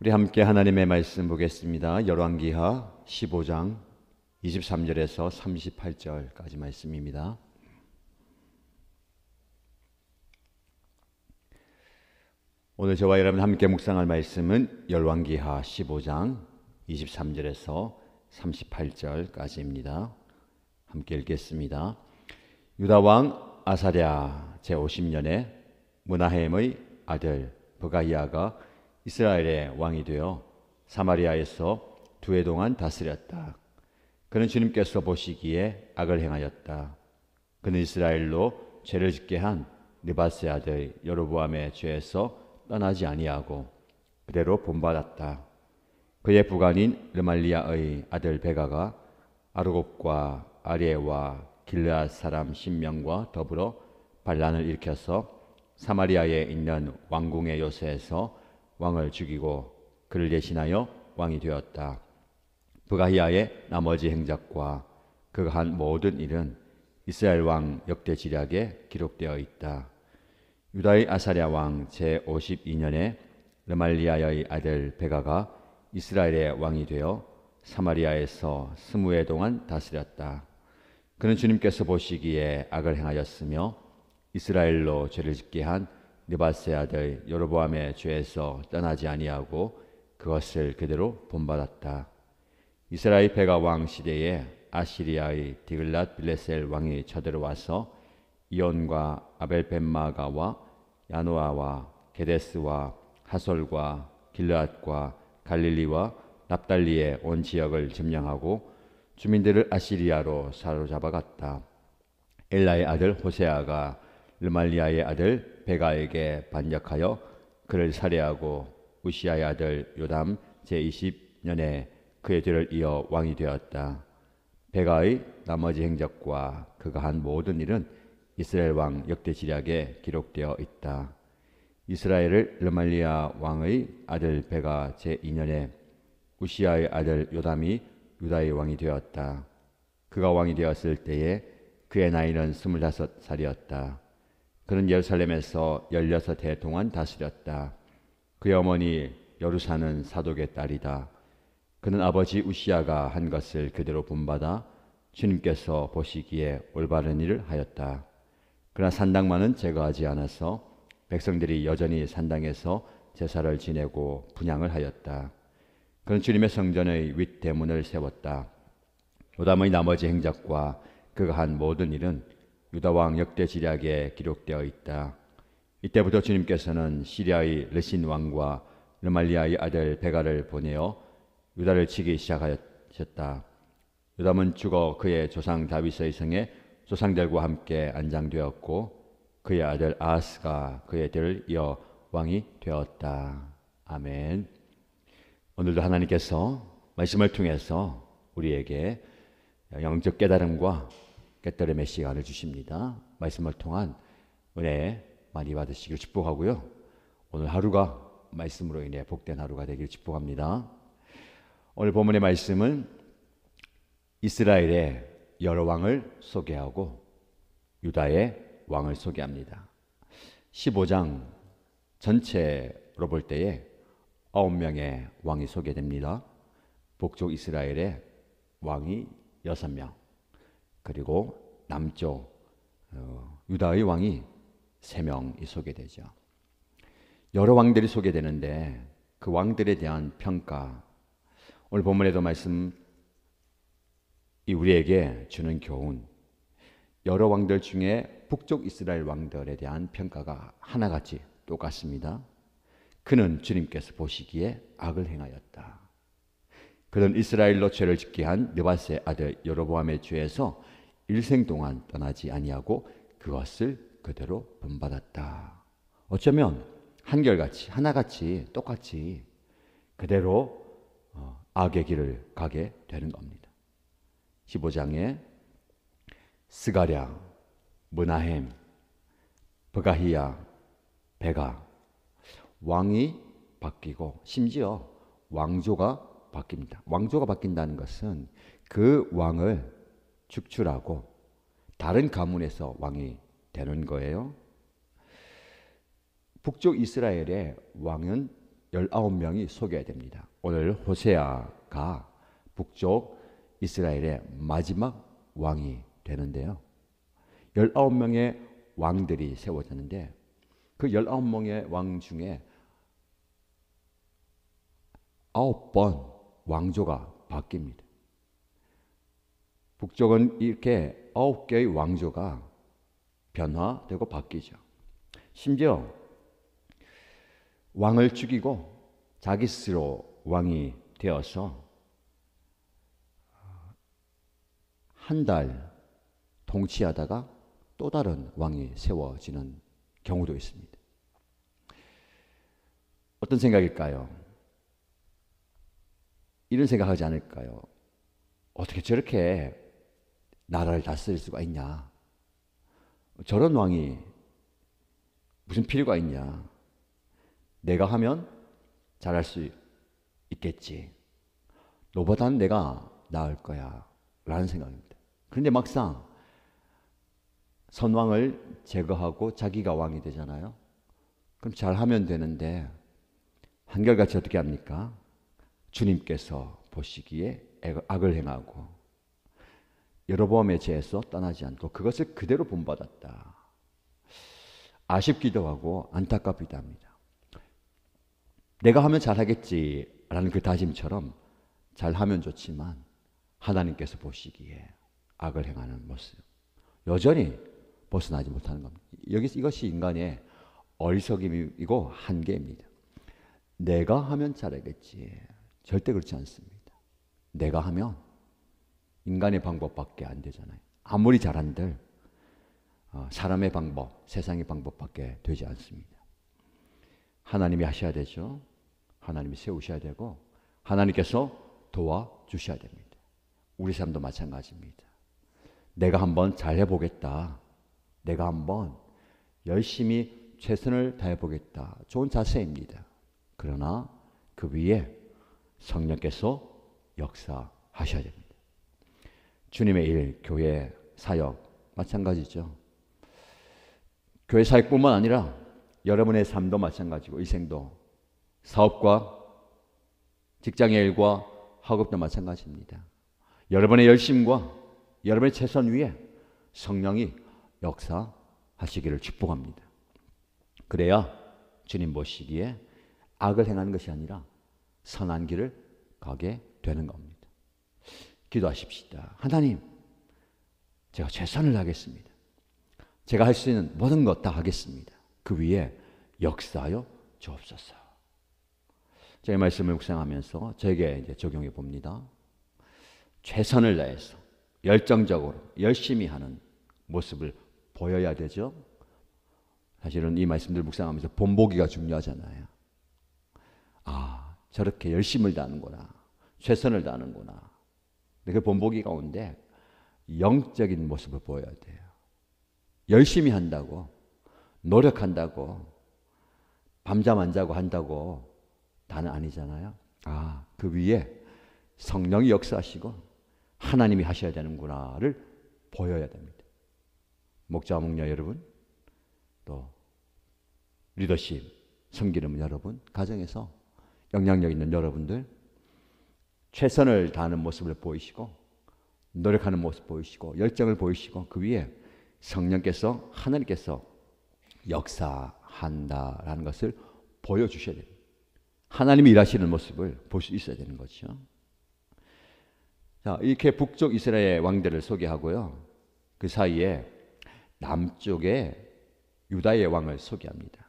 우리 함께 하나님의 말씀 보겠습니다. 열왕기하 15장 23절에서 38절까지 말씀입니다. 오늘 저와 여러분 함께 묵상할 말씀은 열왕기하 15장 23절에서 38절까지입니다. 함께 읽겠습니다. 유다 왕 아사랴 제50년에 므나헴의 아들 브가히야가 이스라엘의 왕이 되어 사마리아에서 2해 동안 다스렸다. 그는 주님께서 보시기에 악을 행하였다. 그는 이스라엘로 죄를 짓게 한 느밧의 아들 여로보암의 죄에서 떠나지 아니하고 그대로 본받았다. 그의 부관인 르말리아의 아들 베가가 아르곱과 아리에와 길르앗 사람 신명과 더불어 반란을 일으켜서 사마리아에 있는 왕궁의 요새에서 왕을 죽이고 그를 대신하여 왕이 되었다. 브가히야의 나머지 행적과 그가 한 모든 일은 이스라엘 왕 역대지략에 기록되어 있다. 유다의 아사랴 왕 제52년에 르말리아의 아들 베가가 이스라엘의 왕이 되어 사마리아에서 20해 동안 다스렸다. 그는 주님께서 보시기에 악을 행하였으며 이스라엘로 죄를 짓게 한 느밧의 아들 여로보암의 죄에서 떠나지 아니하고 그것을 그대로 본받았다. 이스라엘 베가 왕 시대에 아시리아의 디글랏 빌레셀 왕이 쳐들어와서 이온과 아벨벳마가와 야노아와 게데스와 하솔과 길르앗과 갈릴리와 납달리의 온 지역을 점령하고 주민들을 아시리아로 사로잡아갔다. 엘라의 아들 호세아가 르말리아의 아들 베가에게 반역하여 그를 살해하고 우시아의 아들 요담 제20년에 그의 뒤를 이어 왕이 되었다. 베가의 나머지 행적과 그가 한 모든 일은 이스라엘 왕 역대지략에 기록되어 있다. 이스라엘을 르말리아 왕의 아들 베가 제2년에 우시아의 아들 요담이 유다의 왕이 되었다. 그가 왕이 되었을 때에 그의 나이는 25살이었다. 그는 예루살렘에서 16해 동안 다스렸다. 그의 어머니 여루사는 사독의 딸이다. 그는 아버지 우시아가 한 것을 그대로 본받아 주님께서 보시기에 올바른 일을 하였다. 그러나 산당만은 제거하지 않아서 백성들이 여전히 산당에서 제사를 지내고 분향을 하였다. 그는 주님의 성전의 윗대문을 세웠다. 요담의 나머지 행적과 그가 한 모든 일은 유다왕 역대지략에 기록되어 있다. 이때부터 주님께서는 시리아의 르신 왕과 르말리아의 아들 베가를 보내어 유다를 치기 시작하셨다. 요담은 죽어 그의 조상 다윗의 성에 조상들과 함께 안장되었고 그의 아들 아하스가 그의 뒤를 이어 왕이 되었다. 아멘. 오늘도 하나님께서 말씀을 통해서 우리에게 영적 깨달음과 깨달음의 시간을 주십니다. 말씀을 통한 은혜 많이 받으시길 축복하고요. 오늘 하루가 말씀으로 인해 복된 하루가 되길 축복합니다. 오늘 본문의 말씀은 이스라엘의 여러 왕을 소개하고 유다의 왕을 소개합니다. 15장 전체로 볼 때에 9명의 왕이 소개됩니다. 북쪽 이스라엘의 왕이 6명, 그리고 남쪽 유다의 왕이 3명이 소개되죠. 여러 왕들이 소개되는데 그 왕들에 대한 평가, 오늘 본문에도 말씀 이 우리에게 주는 교훈, 여러 왕들 중에 북쪽 이스라엘 왕들에 대한 평가가 하나같이 똑같습니다. 그는 주님께서 보시기에 악을 행하였다. 그는 이스라엘로 죄를 짓게 한 느밧의 아들 여로보암의 죄에서 일생 동안 떠나지 아니하고 그것을 그대로 본받았다. 어쩌면 한결같이 하나같이 똑같이 그대로 악의 길을 가게 되는 겁니다. 15장에 스가랴, 므나헴, 브가히야, 베가 왕이 바뀌고 심지어 왕조가 바뀝니다. 왕조가 바뀐다는 것은 그 왕을 축출하고 다른 가문에서 왕이 되는 거예요. 북쪽 이스라엘의 왕은 19명이 소개가 됩니다. 오늘 호세아가 북쪽 이스라엘의 마지막 왕이 되는데요. 19명의 왕들이 세워졌는데 그 19명의 왕 중에 9번 왕조가 바뀝니다. 북쪽은 이렇게 9개의 왕조가 변화되고 바뀌죠. 심지어 왕을 죽이고 자기 스스로 왕이 되어서 한 달 통치하다가 또 다른 왕이 세워지는 경우도 있습니다. 어떤 생각일까요? 이런 생각하지 않을까요? 어떻게 저렇게 나라를 다스릴 수가 있냐? 저런 왕이 무슨 필요가 있냐? 내가 하면 잘할 수 있겠지. 너보다는 내가 나을 거야. 라는 생각입니다. 그런데 막상 선왕을 제거하고 자기가 왕이 되잖아요. 그럼 잘하면 되는데 한결같이 어떻게 합니까? 주님께서 보시기에 악을 행하고 여로보암의 죄에서 떠나지 않고 그것을 그대로 본받았다. 아쉽기도 하고 안타깝기도 합니다. 내가 하면 잘하겠지라는 그 다짐처럼 잘하면 좋지만 하나님께서 보시기에 악을 행하는 모습 여전히 벗어나지 못하는 겁니다. 이것이 인간의 어리석임이고 한계입니다. 내가 하면 잘하겠지. 절대 그렇지 않습니다. 내가 하면 인간의 방법밖에 안 되잖아요. 아무리 잘한들 사람의 방법, 세상의 방법밖에 되지 않습니다. 하나님이 하셔야 되죠. 하나님이 세우셔야 되고 하나님께서 도와주셔야 됩니다. 우리 삶도 마찬가지입니다. 내가 한번 잘해보겠다. 내가 한번 열심히 최선을 다해보겠다. 좋은 자세입니다. 그러나 그 위에 성령께서 역사하셔야 됩니다. 주님의 일, 교회 사역 마찬가지죠. 교회 사역뿐만 아니라 여러분의 삶도 마찬가지고 일생도 사업과 직장의 일과 학업도 마찬가지입니다. 여러분의 열심과 여러분의 최선 위에 성령이 역사하시기를 축복합니다. 그래야 주님 보시기에 악을 행하는 것이 아니라 선한 길을 가게 되는 겁니다. 기도하십시다. 하나님, 제가 최선을 다하겠습니다. 제가 할 수 있는 모든 것 다 하겠습니다. 그 위에 역사하여 주옵소서. 제가 말씀을 묵상하면서 저에게 이제 적용해 봅니다. 최선을 다해서 열정적으로 열심히 하는 모습을 보여야 되죠. 사실은 이 말씀들 묵상하면서 본보기가 중요하잖아요. 아, 저렇게 열심을 다하는구나. 최선을 다하는구나. 그 본보기 가운데 영적인 모습을 보여야 돼요. 열심히 한다고, 노력한다고, 밤잠 안 자고 한다고 다는 아니잖아요. 아, 그 위에 성령이 역사하시고 하나님이 하셔야 되는구나를 보여야 됩니다. 목자, 목녀 여러분, 또 리더십, 섬기는 여러분, 가정에서 영향력 있는 여러분들, 최선을 다하는 모습을 보이시고 노력하는 모습 보이시고 열정을 보이시고 그 위에 성령께서 하나님께서 역사한다라는 것을 보여주셔야 됩니다. 하나님이 일하시는 모습을 볼 수 있어야 되는 거죠. 자, 이렇게 북쪽 이스라엘 왕들을 소개하고요. 그 사이에 남쪽에 유다의 왕을 소개합니다.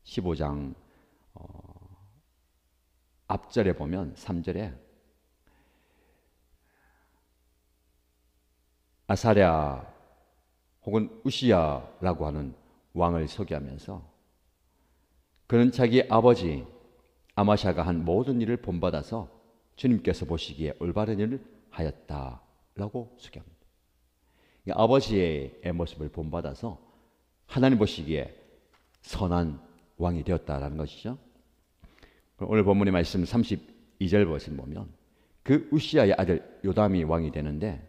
15장 앞절에 보면 3절에 아사랴 혹은 우시야라고 하는 왕을 소개하면서 그는 자기 아버지 아마샤가 한 모든 일을 본받아서 주님께서 보시기에 올바른 일을 하였다라고 소개합니다. 아버지의 모습을 본받아서 하나님 보시기에 선한 왕이 되었다라는 것이죠. 오늘 본문의 말씀 32절 말씀 보면 그 우시야의 아들 요담이 왕이 되는데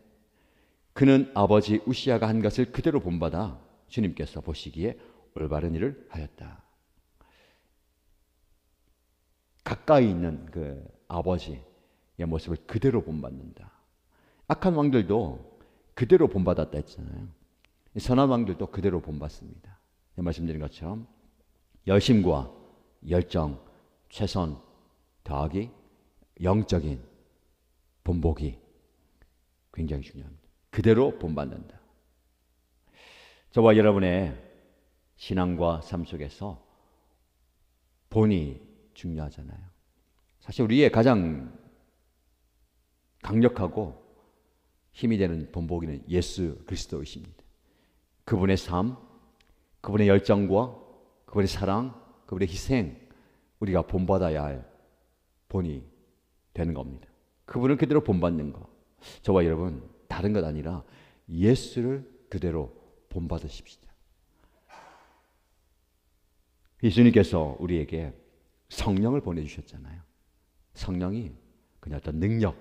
그는 아버지 우시야가 한 것을 그대로 본받아 주님께서 보시기에 올바른 일을 하였다. 가까이 있는 그 아버지의 모습을 그대로 본받는다. 악한 왕들도 그대로 본받았다 했잖아요. 선한 왕들도 그대로 본받습니다. 말씀드린 것처럼 열심과 열정, 최선 더하기 영적인 본보기 굉장히 중요합니다. 그대로 본받는다. 저와 여러분의 신앙과 삶 속에서 본이 중요하잖아요. 사실 우리의 가장 강력하고 힘이 되는 본보기는 예수 그리스도이십니다. 그분의 삶, 그분의 열정과 그분의 사랑, 그분의 희생, 우리가 본받아야 할 본이 되는 겁니다. 그분을 그대로 본받는 것. 저와 여러분 다른 것 아니라 예수를 그대로 본받으십시다. 예수님께서 우리에게 성령을 보내주셨잖아요. 성령이 그냥 어떤 능력,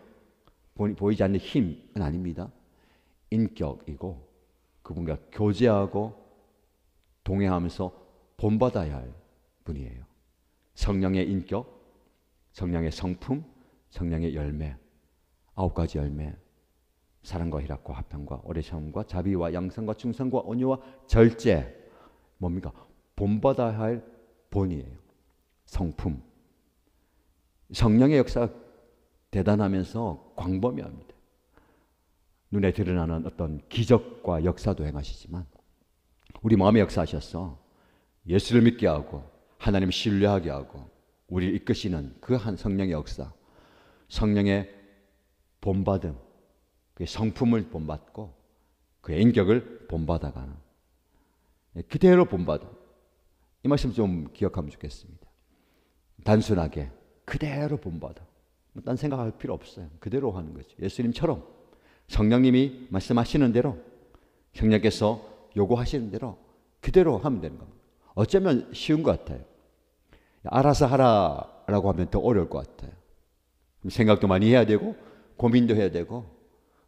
보이지 않는 힘은 아닙니다. 인격이고 그분과 교제하고 동행하면서 본받아야 할 분이에요. 성령의 인격, 성령의 성품, 성령의 열매, 9가지 열매, 사랑과 희락과 화평과 오래 참음과 자비와 양선과 충성과 온유와 절제, 뭡니까? 본받아야 할 본이에요. 성품. 성령의 역사가 대단하면서 광범위합니다. 눈에 드러나는 어떤 기적과 역사도 행하시지만 우리 마음에 역사하셔서 예수를 믿게 하고 하나님을 신뢰하게 하고 우리를 이끄시는 그 한 성령의 역사, 성령의 본받음, 그의 성품을 본받고 그의 인격을 본받아가는, 그대로 본받아. 이 말씀 좀 기억하면 좋겠습니다. 단순하게 그대로 본받아. 딴 생각할 필요 없어요. 그대로 하는 거죠. 예수님처럼 성령님이 말씀하시는 대로, 성령께서 요구하시는 대로 그대로 하면 되는 겁니다. 어쩌면 쉬운 것 같아요. 알아서 하라라고 하면 더 어려울 것 같아요. 생각도 많이 해야 되고 고민도 해야 되고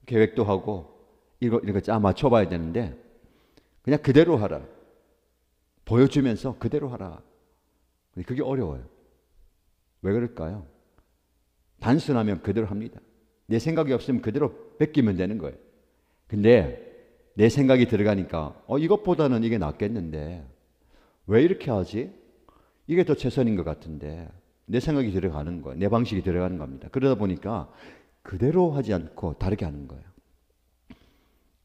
계획도 하고 이거 짜 맞춰봐야 되는데 그냥 그대로 하라. 보여주면서 그대로 하라. 그게 어려워요. 왜 그럴까요? 단순하면 그대로 합니다. 내 생각이 없으면 그대로 베끼면 되는 거예요. 근데 내 생각이 들어가니까 이것보다는 이게 낫겠는데 왜 이렇게 하지? 이게 더 최선인 것 같은데 내 생각이 들어가는 거예요. 내 방식이 들어가는 겁니다. 그러다 보니까 그대로 하지 않고 다르게 하는 거예요.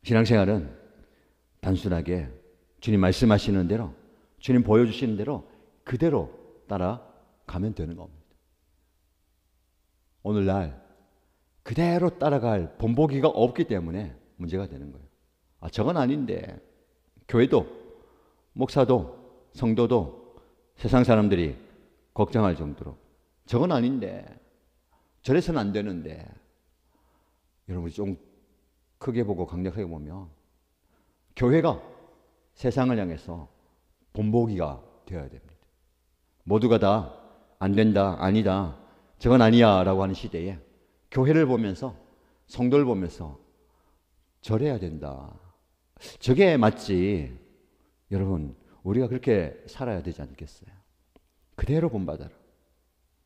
신앙생활은 단순하게 주님 말씀하시는 대로, 주님 보여주시는 대로 그대로 따라가면 되는 겁니다. 오늘날 그대로 따라갈 본보기가 없기 때문에 문제가 되는 거예요. 저건 아닌데 교회도 목사도 성도도 세상 사람들이 걱정할 정도로 저건 아닌데 저래서는 안 되는데, 여러분이 좀 크게 보고 강력하게 보면 교회가 세상을 향해서 본보기가 되어야 됩니다. 모두가 다 안 된다, 아니다, 저건 아니야 라고 하는 시대에 교회를 보면서 성도를 보면서 저래야 된다, 저게 맞지. 여러분 우리가 그렇게 살아야 되지 않겠어요? 그대로 본받아라.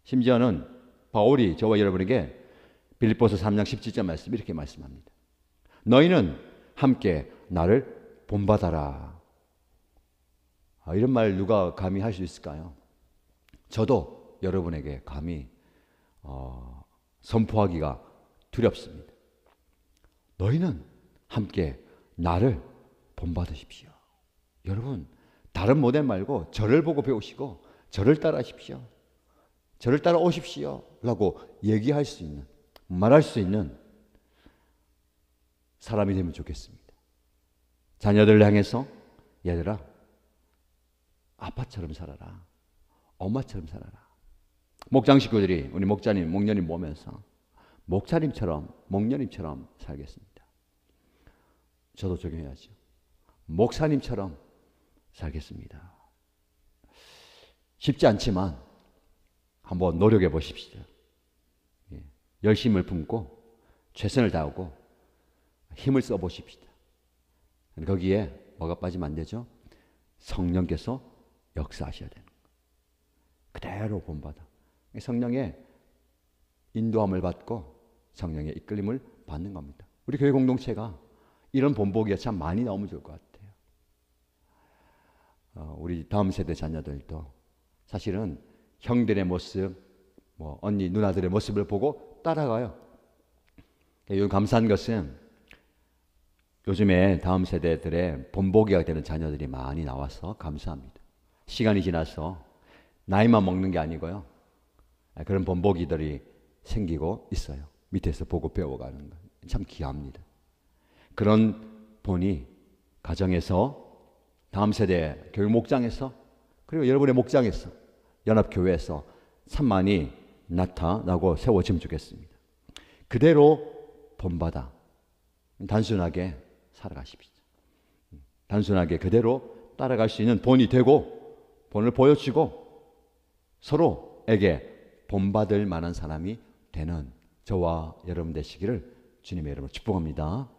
심지어는 바울이 저와 여러분에게 빌립보서 3장 17절 말씀 이렇게 말씀합니다. 너희는 함께 나를 본받아라. 이런 말 누가 감히 할 수 있을까요? 저도 여러분에게 감히 선포하기가 두렵습니다. 너희는 함께 나를 본받으십시오. 여러분 다른 모델 말고 저를 보고 배우시고 저를 따라하십시오. 저를 따라오십시오 라고 얘기할 수 있는, 말할 수 있는 사람이 되면 좋겠습니다. 자녀들을 향해서 얘들아 아빠처럼 살아라, 엄마처럼 살아라. 목장 식구들이 우리 목자님, 목녀님 보면서 목사님처럼, 목녀님처럼 살겠습니다. 저도 적용해야죠. 목사님처럼 살겠습니다. 쉽지 않지만 한번 노력해 보십시오. 열심을 품고 최선을 다하고 힘을 써 보십시다. 거기에 뭐가 빠지면 안 되죠? 성령께서 역사하셔야 되는 거예요. 그대로 본받아. 성령의 인도함을 받고 성령의 이끌림을 받는 겁니다. 우리 교회 공동체가 이런 본보기가 참 많이 나오면 좋을 것 같아요. 우리 다음 세대 자녀들도 사실은 형들의 모습, 언니, 누나들의 모습을 보고 따라가요. 요즘 감사한 것은 요즘에 다음 세대들의 본보기가 되는 자녀들이 많이 나와서 감사합니다. 시간이 지나서 나이만 먹는 게 아니고요. 그런 본보기들이 생기고 있어요. 밑에서 보고 배워가는 거. 참 귀합니다. 그런 본이 가정에서, 다음 세대 교육 목장에서, 그리고 여러분의 목장에서, 연합교회에서 참 많이 나타나고 세워지면 좋겠습니다. 그대로 본받아 단순하게 살아가십시오. 단순하게 그대로 따라갈 수 있는 본이 되고 본을 보여주고 서로에게 본받을 만한 사람이 되는 저와 여러분 되시기를 주님의 이름으로 축복합니다.